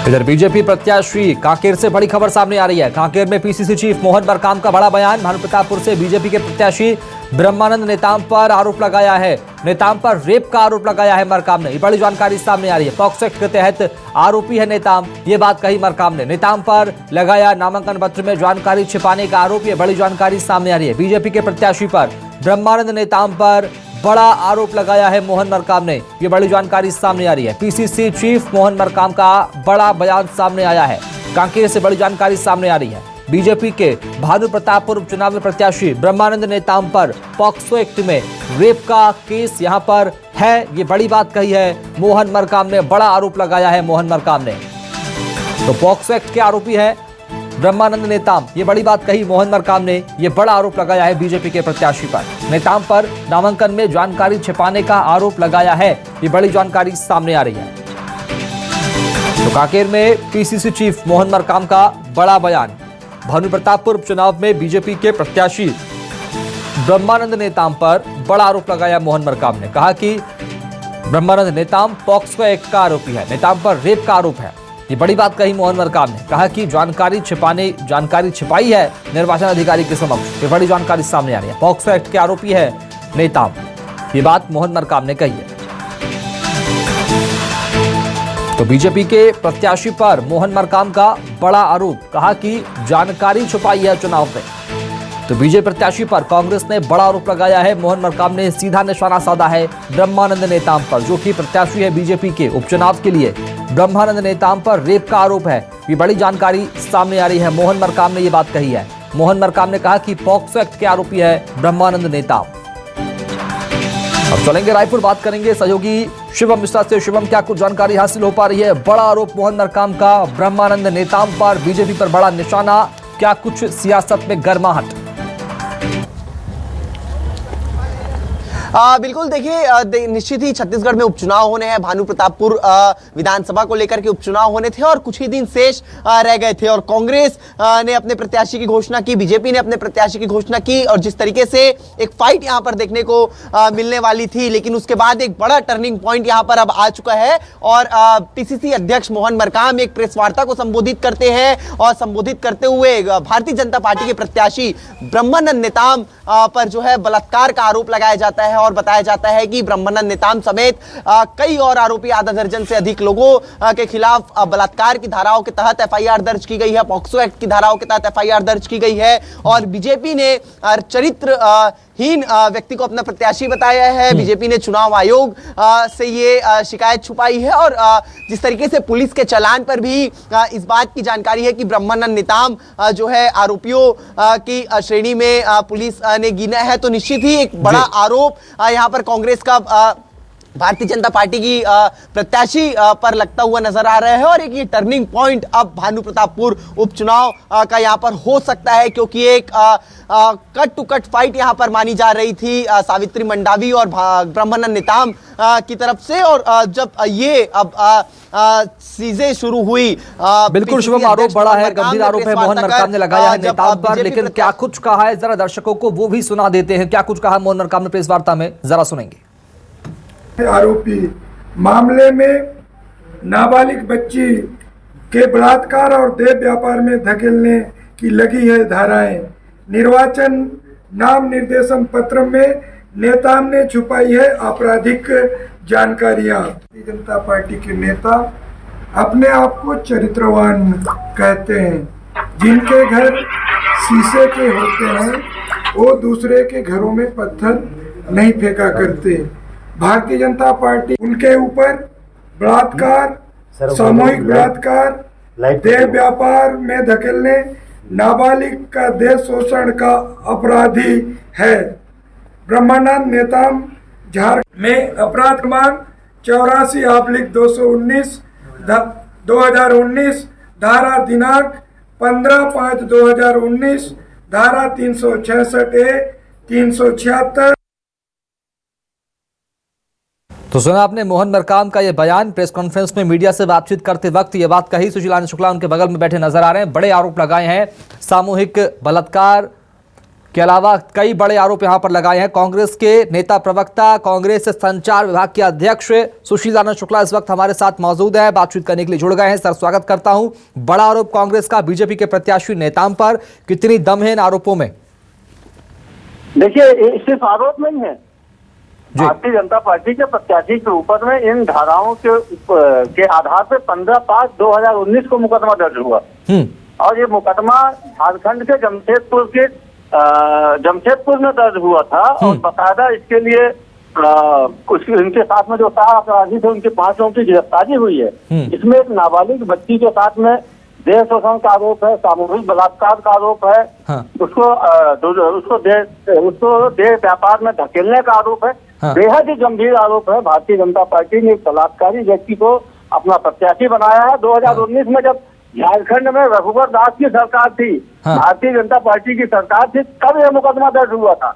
इधर बीजेपी प्रत्याशी कांकेर से बड़ी खबर सामने आ रही है। कांकेर में पीसीसी चीफ मोहन मरकाम का बड़ा बयान। भानुप्रतापपुर से बीजेपी के प्रत्याशी ब्रह्मानंद नेताम पर आरोप लगाया है। नेताम पर रेप का आरोप लगाया है मरकाम ने। ये बड़ी जानकारी सामने आ रही है। पॉक्सो एक्ट के तहत आरोपी है नेताम, ये बात कही मरकाम ने। नेताम पर लगाया नामांकन पत्र में जानकारी छिपाने का आरोप। ये बड़ी जानकारी सामने आ रही है। बीजेपी के प्रत्याशी पर ब्रह्मानंद नेताम पर बड़ा आरोप लगाया है मोहन मरकाम ने। ये बड़ी जानकारी सामने आ रही है। पीसीसी चीफ मोहन मरकाम का बड़ा बयान सामने आया है। कांकेर से बड़ी जानकारी सामने आ रही है। बीजेपी के भानुप्रतापपुर उपचुनाव में प्रत्याशी ब्रह्मानंद नेताम पर पॉक्सो एक्ट में रेप का केस यहां पर है। ये बड़ी बात कही है मोहन मरकाम ने। बड़ा आरोप लगाया है मोहन मरकाम ने। तो पॉक्सो एक्ट के आरोपी है ब्रह्मानंद नेताम, ये बड़ी बात कही मोहन मरकाम ने। ये बड़ा आरोप लगाया है बीजेपी के प्रत्याशी पर। नेताम पर नामांकन में जानकारी छिपाने का आरोप लगाया है। ये बड़ी जानकारी सामने आ रही है। तो कांकेर में पीसीसी चीफ मोहन मरकाम का बड़ा बयान। भानुप्रतापपुर उपचुनाव में बीजेपी के प्रत्याशी ब्रह्मानंद नेताम पर बड़ा आरोप लगाया मोहन मरकाम ने। कहा कि ब्रह्मानंद नेताम पॉक्सो एक्ट का आरोपी है। नेताम पर रेप का आरोप है। ये बड़ी बात कही मोहन मरकाम ने। कहा कि जानकारी छिपाई है निर्वाचन अधिकारी के समक्ष। ये बड़ी जानकारी सामने आ रही है। पॉक्सो एक्ट के आरोपी है नेताम, ये बात मोहन मरकाम ने कही है। तो बीजेपी के प्रत्याशी पर मोहन मरकाम का बड़ा आरोप। कहा कि जानकारी छुपाई है चुनाव में। तो बीजेपी प्रत्याशी पर कांग्रेस ने बड़ा आरोप लगाया है। मोहन मरकाम ने सीधा निशाना साधा है ब्रह्मानंद नेताम पर, जो कि प्रत्याशी है बीजेपी के उपचुनाव के लिए। ब्रह्मानंद नेताम पर रेप का आरोप है। ये बड़ी जानकारी सामने आ रही है। मोहन मरकाम ने ये बात कही है। मोहन मरकाम ने कहा कि पॉक्सो एक्ट के आरोपी है ब्रह्मानंद नेताम। अब चलेंगे रायपुर, बात करेंगे सहयोगी शिवम मिश्रा से। शिवम, क्या कुछ जानकारी हासिल हो पा रही है? बड़ा आरोप मोहन मरकाम का ब्रह्मानंद नेताम पर, बीजेपी पर बड़ा निशाना, क्या कुछ सियासत में गर्माहट? बिल्कुल, देखिए निश्चित ही छत्तीसगढ़ में उपचुनाव होने हैं। भानुप्रतापपुर विधानसभा को लेकर के उपचुनाव होने थे और कुछ ही दिन शेष रह गए थे और कांग्रेस ने अपने प्रत्याशी की घोषणा की, बीजेपी ने अपने प्रत्याशी की घोषणा की और जिस तरीके से एक फाइट यहां पर देखने को मिलने वाली थी, लेकिन उसके बाद एक बड़ा टर्निंग पॉइंट यहां पर अब आ चुका है और पीसीसी अध्यक्ष मोहन मरकाम एक प्रेस वार्ता को संबोधित करते हैं और संबोधित करते हुए भारतीय जनता पार्टी के प्रत्याशी ब्रह्मानंद नेताम पर जो है बलात्कार का आरोप लगाया जाता है और बताया जाता है कि ब्रह्मानंद नेताम समेत कई और आरोपी, आधा दर्जन से अधिक लोगों के खिलाफ बलात्कार की धाराओं के तहत एफआईआर दर्ज की गई है, पॉक्सो एक्ट की धाराओं के तहत एफआईआर दर्ज की गई है और बीजेपी ने चरित्र हीन व्यक्ति को अपना प्रत्याशी बताया है। बीजेपी ने चुनाव आयोग से ये शिकायत छुपाई है और जिस तरीके से पुलिस के चालान पर भी इस बात की जानकारी है कि ब्रह्मानंद नेताम जो है आरोपियों की श्रेणी में पुलिस ने गिना है। तो निश्चित ही एक बड़ा आरोप यहाँ पर कांग्रेस का भारतीय जनता पार्टी की प्रत्याशी पर लगता हुआ नजर आ रहा है और एक ये टर्निंग पॉइंट अब भानुप्रतापपुर उपचुनाव का यहाँ पर हो सकता है, क्योंकि एक कट टू कट फाइट यहाँ पर मानी जा रही थी सावित्री मंडावी और ब्रह्मानंद नेताम की तरफ से और जब ये अब चीजें शुरू हुई। बिल्कुल शिवम, आरोप बड़ा है, गंभीर आरोप है मोहन मरकाम ने लगाया है नेताम पर, लेकिन क्या कुछ कहा है जरा दर्शकों को वो भी सुना देते हैं। क्या कुछ कहा मोहन मरकाम ने प्रेस वार्ता में, जरा सुनेंगे। आरोपी मामले में नाबालिग बच्ची के बलात्कार और देह व्यापार में धकेलने की लगी है धाराएं। निर्वाचन नाम निर्देशन पत्र में नेताम ने छुपाई है आपराधिक जानकारियां। भारतीय जनता पार्टी के नेता अपने आप को चरित्रवान कहते हैं। जिनके घर शीशे के होते हैं वो दूसरे के घरों में पत्थर नहीं फेंका करते। भारतीय जनता पार्टी उनके ऊपर बलात्कार, सामूहिक बलात्कार, देह व्यापार में धकेलने, नाबालिग का देह शोषण का अपराधी है। ब्रह्मानंद नेताम झारखंड में अपराध क्रमांक 84/219 2019, धारा दिनांक 15/5/2019, धारा 366A 376। तो सुना आपने मोहन मरकाम का यह बयान। प्रेस कॉन्फ्रेंस में मीडिया से बातचीत करते वक्त यह बात कही। सुशीलानी शुक्ला उनके बगल में बैठे नजर आ रहे हैं। बड़े आरोप लगाए हैं सामूहिक बलात्कार के अलावा कई बड़े आरोप यहां पर लगाए हैं। कांग्रेस के नेता प्रवक्ता, कांग्रेस संचार विभाग के अध्यक्ष सुशील आनंद शुक्ला इस वक्त हमारे साथ मौजूद है, बातचीत करने के लिए जुड़ गए हैं। सर, स्वागत करता हूं। बड़ा आरोप कांग्रेस का बीजेपी के प्रत्याशी नेताम पर, कितनी दम है इन आरोपों में? देखिए, सिर्फ आरोप नहीं है। भारतीय जनता पार्टी के प्रत्याशी के ऊपर में इन धाराओं के आधार पर 15/5/2019 को मुकदमा दर्ज हुआ और ये मुकदमा झारखंड के जमशेदपुर में दर्ज हुआ था और बाकायदा इसके लिए कुछ इनके साथ में जो 4 अपराधी थे उनके 5 लोगों की गिरफ्तारी हुई है। इसमें एक नाबालिग बच्ची के साथ में देह शोषण का आरोप है, सामूहिक बलात्कार का आरोप है, उसको देह व्यापार में धकेलने का आरोप है। बेहद ही गंभीर आरोप है। भारतीय जनता पार्टी ने एक बलात्कारी व्यक्ति को अपना प्रत्याशी बनाया है। 2019 में जब झारखंड में रघुवर दास की सरकार थी, भारतीय जनता पार्टी की सरकार थी, तब यह मुकदमा दर्ज हुआ था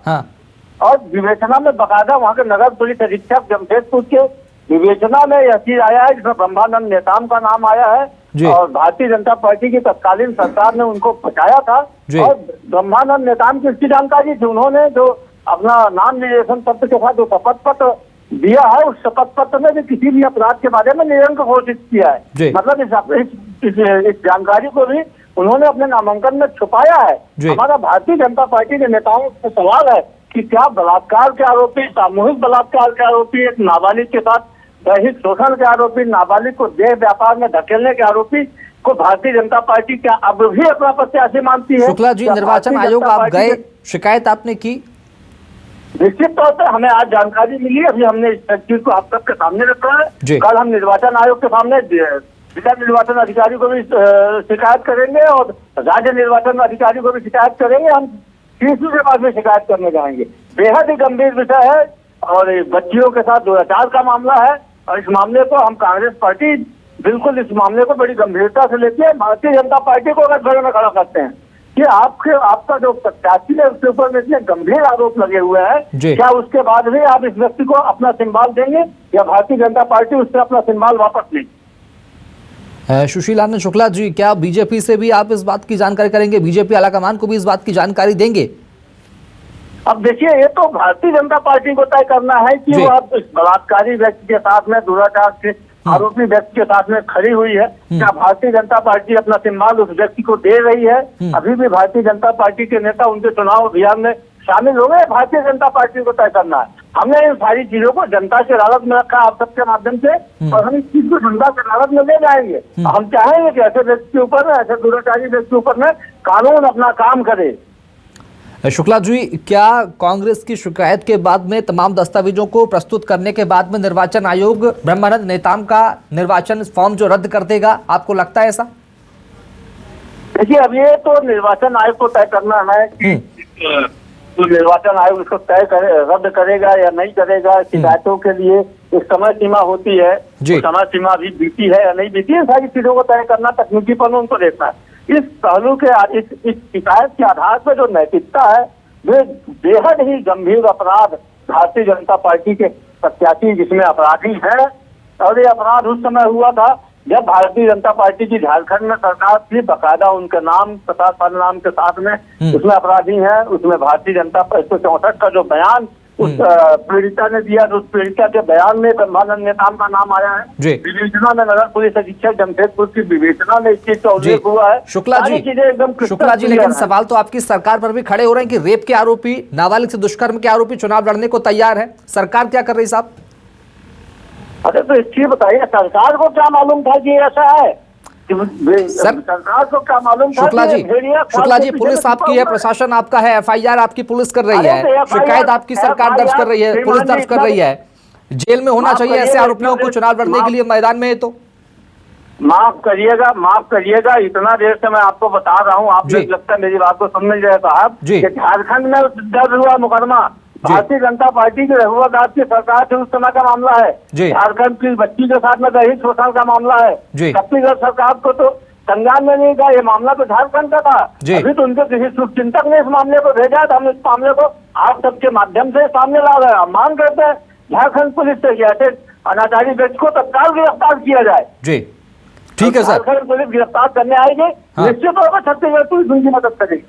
और विवेचना में बाकायदा वहाँ के नगर पुलिस अधीक्षक जमशेदपुर के विवेचना में यह चीज आया है जिसमें ब्रह्मानंद नेताम का नाम आया है और भारतीय जनता पार्टी की तत्कालीन सरकार ने उनको बचाया था और ब्रह्मानंद नेताम की इसकी जानकारी थी। उन्होंने जो अपना नाम निर्देशन पत्र के साथ जो शपथ पत्र दिया है, उस शपथ पत्र में भी किसी भी अपराध के बारे में निरंक घोषित किया है। मतलब इस जानकारी को भी उन्होंने अपने नामांकन में छुपाया है। हमारा भारतीय जनता पार्टी के नेताओं से सवाल है कि क्या बलात्कार के आरोपी, सामूहिक बलात्कार के आरोपी, एक नाबालिग के साथ दैहिक शोषण के आरोपी, नाबालिग को देह व्यापार में धकेलने के आरोपी को भारतीय जनता पार्टी क्या अब भी अपना प्रत्याशी मानती है? शुक्ला जी, निर्वाचन आयोग आप गए, शिकायत आपने की? निश्चित तौर पर हमें आज जानकारी मिली, अभी हमने इस चीज को आप सबके सामने रखा है। कल हम निर्वाचन आयोग के सामने जिला निर्वाचन अधिकारी को भी शिकायत करेंगे और राज्य निर्वाचन अधिकारी को भी शिकायत करेंगे। हम तीसरी के बाद में शिकायत करने जाएंगे। बेहद ही गंभीर विषय है और बच्चियों के साथ दुराचार का मामला है और इस मामले को हम कांग्रेस पार्टी बिल्कुल इस मामले को बड़ी गंभीरता से लेती है। भारतीय जनता पार्टी को अगर घरों में खड़ा करते हैं कि आपका जो प्रत्याशी है उसके ऊपर में इतने गंभीर आरोप लगे हुए हैं, क्या उसके बाद भी आप इस व्यक्ति को अपना सिंबल देंगे या भारतीय जनता पार्टी उससे अपना सिंबल वापस लेगी? सुशील आनंद शुक्ला जी, क्या बीजेपी से भी आप इस बात की जानकारी करेंगे? बीजेपी आलाकमान को भी इस बात की जानकारी देंगे? अब देखिए, ये तो भारतीय जनता पार्टी को तय करना है कि वो अब इस बलात्कारी व्यक्ति के साथ में, दुराचार के आरोपी व्यक्ति के साथ में खड़ी हुई है। क्या भारतीय जनता पार्टी अपना सिंबल उस व्यक्ति को दे रही है? अभी भी भारतीय जनता पार्टी के नेता उनके चुनाव अभियान में शामिल हो गए। भारतीय जनता पार्टी को तय करना है। हमने इन सारी चीजों को जनता की अदालत में रखा आप सबके माध्यम से और हम इस चीज को जनता की अदालत में ले जाएंगे। हम चाहेंगे कि ऐसे व्यक्ति के ऊपर, ऐसे दुराचारी व्यक्ति के ऊपर में कानून अपना काम करे। शुक्ला जी, क्या कांग्रेस की शिकायत के बाद में तमाम दस्तावेजों को प्रस्तुत करने के बाद में निर्वाचन आयोग ब्रह्मानंद नेताम का निर्वाचन फॉर्म जो रद्द कर देगा, आपको लगता है ऐसा? देखिए, अब ये तो निर्वाचन आयोग को तय करना है कि तो निर्वाचन आयोग इसको रद्द करेगा या नहीं करेगा। शिकायतों के लिए एक समय सीमा होती है, समय सीमा अभी बीती है या नहीं बीती है, सारी चीजों को तय करना तकनीकी पर उनको देखना है। इस पहलू के इस शिकायत के आधार पर जो नैतिकता है वे बेहद ही गंभीर अपराध भारतीय जनता पार्टी के प्रत्याशी जिसमें अपराधी है और ये अपराध उस समय हुआ था जब भारतीय जनता पार्टी की झारखंड में सरकार थी। बाकायदा उनके नाम, पता नाम के साथ में उसमें अपराधी है। उसमें भारतीय जनता पार्टी 164 का जो बयान उस पीड़िता ने दिया, तो उस पीड़िता के बयान में ब्रह्मानंद नेताम का नाम आया है। विवेचना में नगर पुलिस अधीक्षक जमशेदपुर की विवेचना में इस चीज का उल्लेख हुआ है। शुक्ला जी, लेकिन सवाल तो आपकी सरकार पर भी खड़े हो रहे हैं कि रेप के आरोपी, नाबालिग से दुष्कर्म के आरोपी चुनाव लड़ने को तैयार है। सरकार क्या कर रही साहब? अरे तो इसलिए बताइए, सरकार को क्या मालूम था कि ऐसा है? सरकार को क्या मालूम था? शुक्ला जी, पुलिस आपकी है, प्रशासन आपका है, एफआईआर आपकी पुलिस कर रही है, शिकायत आपकी सरकार दर्ज कर रही है, पुलिस दर्ज कर रही है। जेल में होना चाहिए ऐसे आरोपियों को चुनाव लड़ने के लिए मैदान में। तो माफ करिएगा, इतना देर से मैं आपको बता रहा हूँ, आप लगता है मेरी बात को समझ रहे साहब। झारखंड में दर्ज हुआ मुकदमा भारतीय जनता पार्टी के रघुवर दास की सरकार से उस समय का मामला है। झारखंड की बच्ची के साथ में दैहिक शोषण का मामला है। छत्तीसगढ़ सरकार को तो संज्ञान में नहीं था, ये मामला तो झारखंड का था। अभी तो उनके किसी शुभचिंतक ने इस मामले को भेजा था। हम इस मामले को आप सबके माध्यम से सामने ला रहे हैं। हम मांग करते हैं झारखंड पुलिस से कि ऐसे अनाचारी व्यक्ति को तत्काल गिरफ्तार किया जाए। जी ठीक है सर, झारखंड पुलिस गिरफ्तार करने आएगी। निश्चित तौर पर छत्तीसगढ़ पुलिस उनकी मदद करेगी।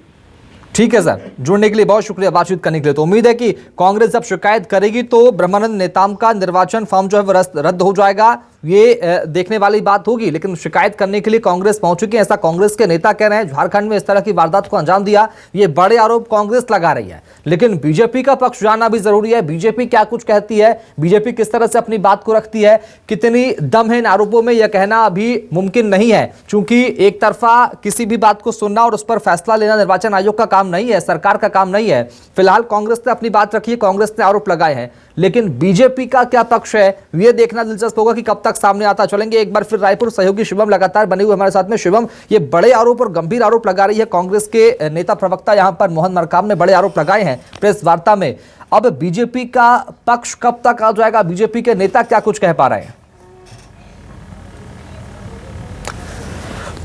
ठीक है सर, जुड़ने के लिए बहुत शुक्रिया, बातचीत करने के लिए। तो उम्मीद है कि कांग्रेस जब शिकायत करेगी तो ब्रह्मानंद नेताम का निर्वाचन फॉर्म जो है वो रद्द हो जाएगा, ये देखने वाली बात होगी। लेकिन शिकायत करने के लिए कांग्रेस पहुंच चुकी है, ऐसा कांग्रेस के नेता कह रहे हैं। झारखंड में इस तरह की वारदात को अंजाम दिया, ये बड़े आरोप कांग्रेस लगा रही है। लेकिन बीजेपी का पक्ष जानना भी जरूरी है। बीजेपी क्या कुछ कहती है, बीजेपी किस तरह से अपनी बात को रखती है, कितनी दम है इन आरोपों में, यह कहना अभी मुमकिन नहीं है। चूंकि एक तरफा किसी भी बात को सुनना और उस पर फैसला लेना निर्वाचन आयोग का काम नहीं है, सरकार का काम नहीं है। फिलहाल कांग्रेस ने अपनी बात रखी है, कांग्रेस ने आरोप लगाए हैं। लेकिन बीजेपी का क्या पक्ष है, यह देखना दिलचस्प होगा कि कब तक सामने आता। चलेंगे एक बार फिर रायपुर, सहयोगी शिवम लगातार बने हुए हमारे साथ में। शिवम, ये बड़े आरोप और गंभीर आरोप लगा रही है कांग्रेस के नेता प्रवक्ता यहां पर मोहन मरकाम ने बड़े आरोप लगाए हैं प्रेस वार्ता में। अब बीजेपी का पक्ष कब तक आ जाएगा, बीजेपी के नेता क्या कुछ कह पा रहे हैं?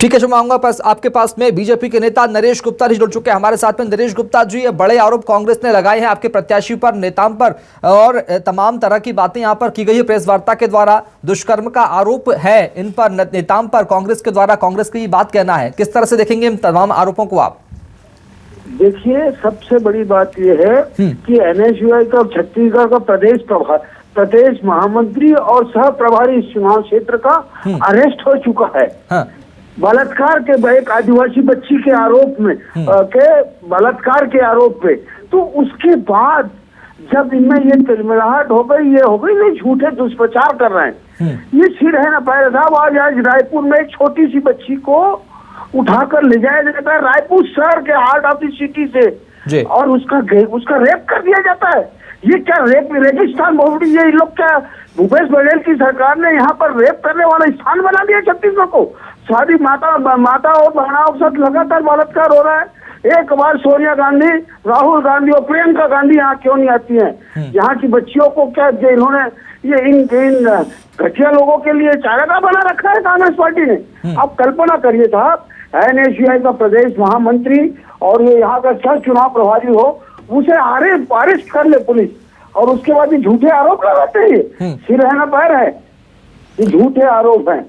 ठीक है, मैं आऊंगा आपके पास में। बीजेपी के नेता नरेश गुप्ता जी जुड़ चुके हैं हमारे साथ में। नरेश गुप्ता जी, ये बड़े आरोप कांग्रेस ने लगाए हैं आपके प्रत्याशी पर, नेताम पर, और तमाम तरह की बातें यहां पर की गई है प्रेस वार्ता के द्वारा। दुष्कर्म का आरोप है इन पर, नेताम पर, कांग्रेस के द्वारा। कांग्रेस की बात कहना है, किस तरह से देखेंगे इन तमाम आरोपों को आप? देखिए, सबसे बड़ी बात यह है कि एनएसयूआई का छत्तीसगढ़ का प्रदेश महामंत्री और सह प्रभारी इस चुनाव क्षेत्र का अरेस्ट हो चुका है। हाँ। बलात्कार के, एक आदिवासी बच्ची के आरोप में के बलात्कार के आरोप पे। तो उसके बाद जब इनमें ये तिलमिलाहट हो गई, ये हो गई नहीं, झूठे दुष्प्रचार कर रहे हैं। ये सिर है ना पैर साहब। आज रायपुर में एक छोटी सी बच्ची को उठाकर ले जाया जाता है रायपुर शहर के हार्ट ऑफ द सिटी से, और उसका रेप कर दिया जाता है। ये क्या रेगिस्तान बहुड़ी, ये लोग क्या, भूपेश बघेल की सरकार ने यहाँ पर रेप करने वाला स्थान बना दिया छत्तीसगढ़ को। शादी माता और बहनाओं के साथ लगातार बलात्कार हो रहा है। एक बार सोनिया गांधी, राहुल गांधी और प्रियंका गांधी यहाँ क्यों नहीं आती हैं? यहाँ की बच्चियों को क्या इन्होंने ये इन घटिया लोगों के लिए चारागाह बना रखा है कांग्रेस पार्टी ने। आप कल्पना करिए साहब, एनएसयूआई का प्रदेश महामंत्री और ये यहाँ का सह चुनाव प्रभारी हो, उसे अरेस्ट कर ले पुलिस, और उसके बाद ये झूठे आरोप लगाते हैं। सिर है ना पैर है, ये झूठे आरोप हैं।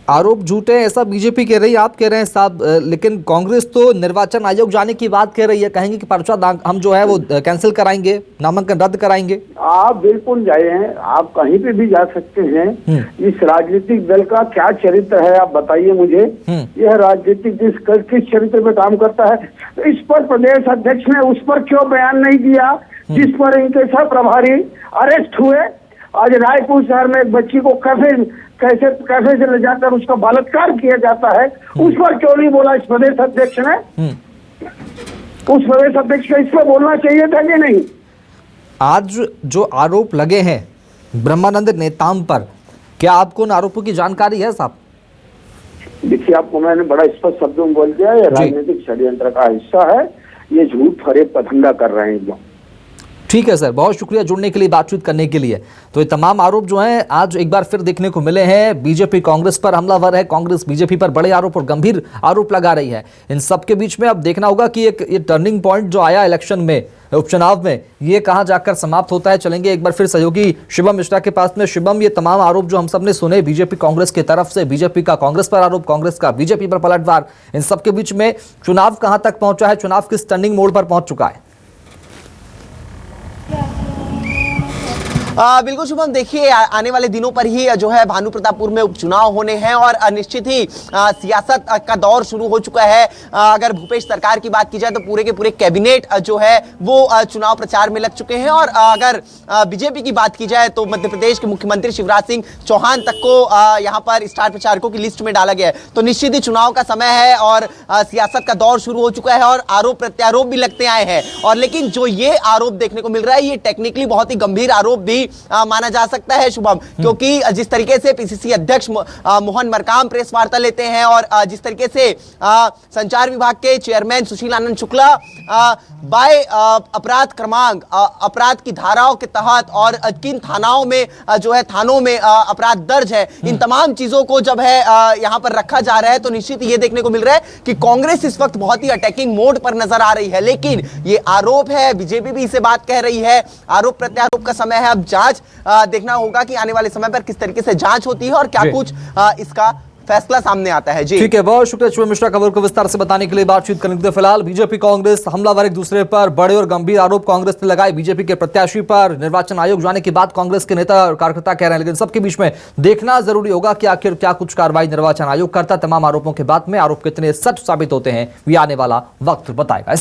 आरोप झूठे हैं ऐसा बीजेपी कह रही है, आप कह रहे हैं साहब। लेकिन कांग्रेस तो निर्वाचन आयोग जाने की बात कह रही है, कहेंगे कि पर्चा हम जो है वो कैंसिल कराएंगे, नामांकन रद्द कराएंगे। आप बिल्कुल जाए, आप कहीं पे भी जा सकते हैं। इस राजनीतिक दल का क्या चरित्र है, आप बताइए मुझे। यह राजनीतिक किस चरित्र में काम करता है? इस पर प्रदेश अध्यक्ष ने उस पर क्यों बयान नहीं दिया जिस पर इनके सह प्रभारी अरेस्ट हुए? आज रायपुर शहर में एक बच्ची को कैफे से ले जाकर उसका बलात्कार किया जाता है, उस पर क्यों नहीं बोला इस प्रदेश अध्यक्ष ने? उस प्रदेश अध्यक्ष का इस पर बोलना चाहिए था कि नहीं? आज जो आरोप लगे हैं ब्रह्मानंद नेताम पर, क्या आपको उन आरोपों की जानकारी है साहब? देखिए, आपको मैंने बड़ा स्पष्ट शब्दों में बोल दिया, ये राजनीतिक षड्यंत्र का हिस्सा है। ये झूठ फरेब का धंधा कर रहे हैं लोग। ठीक है सर, बहुत शुक्रिया जुड़ने के लिए, बातचीत करने के लिए। तो ये तमाम आरोप जो हैं आज एक बार फिर देखने को मिले हैं। बीजेपी कांग्रेस पर हमलावर है, कांग्रेस बीजेपी पर बड़े आरोप और गंभीर आरोप लगा रही है। इन सब के बीच में अब देखना होगा कि ये टर्निंग पॉइंट जो आया इलेक्शन में, उपचुनाव में, ये कहां जाकर समाप्त होता है। चलेंगे एक बार फिर सहयोगी शिवम मिश्रा के पास में। शिवम, ये तमाम आरोप जो हम सब ने सुने बीजेपी कांग्रेस की तरफ से, बीजेपी का कांग्रेस पर आरोप, कांग्रेस का बीजेपी पर पलटवार, इन सब के बीच में चुनाव कहां तक पहुंचा है, चुनाव किस टर्निंग मोड़ पर पहुंच चुका है? बिल्कुल शुभम, देखिए आने वाले दिनों पर ही जो है भानु प्रतापपुर में उपचुनाव होने हैं और निश्चित ही सियासत का दौर शुरू हो चुका है। अगर भूपेश सरकार की बात की जाए तो पूरे के पूरे कैबिनेट जो है वो चुनाव प्रचार में लग चुके हैं, और अगर बीजेपी की बात की जाए तो मध्य प्रदेश के मुख्यमंत्री शिवराज सिंह चौहान तक को यहाँ पर स्टार प्रचारकों की लिस्ट में डाला गया है। तो निश्चित ही चुनाव का समय है और सियासत का दौर शुरू हो चुका है और आरोप प्रत्यारोप भी लगते आए हैं। और लेकिन जो ये आरोप देखने को मिल रहा है, ये टेक्निकली बहुत ही गंभीर आरोप भी माना जा सकता है शुभम, क्योंकि जिस तरीके से पीसीसी अध्यक्ष मोहन मरकाम प्रेस वार्ता लेते हैं और जिस तरीके से संचार विभाग के चेयरमैन सुशील आनंद शुक्ला बाय अपराध क्रमांक, अपराध की धाराओं के तहत और किन थानाओं में जो है थानों में अपराध दर्ज है, इन तमाम चीजों को जब है यहां पर रखा जा रहा है, तो निश्चित ये देखने को मिल रहा है कि कांग्रेस इस वक्त बहुत ही अटैकिंग मोड पर नजर आ रही है। लेकिन ये आरोप है, बीजेपी भी इसे बात कह रही है, आरोप प्रत्यारोप का समय है। अब जांच देखना होगा कि आने वाले समय पर किस तरीके से जांच होती है और क्या कुछ इसका फैसला सामने आता है। जी ठीक है, बहुत शुक्रिया शुभम मिश्रा खबर को विस्तार से बताने के लिए। बातचीत करने के लिए फिलहाल बीजेपी कांग्रेस हमलावर एक दूसरे पर बड़े और गंभीर आरोप कांग्रेस ने लगाए बीजेपी के प्रत्याशी पर। निर्वाचन आयोग जाने के बाद कांग्रेस के नेता और कार्यकर्ता कह रहे हैं, लेकिन सबके बीच में देखना जरूरी होगा कि आखिर क्या कुछ कार्रवाई निर्वाचन आयोग करता। तमाम आरोपों के बाद में आरोप कितने सच साबित होते हैं, ये आने वाला वक्त बताएगा।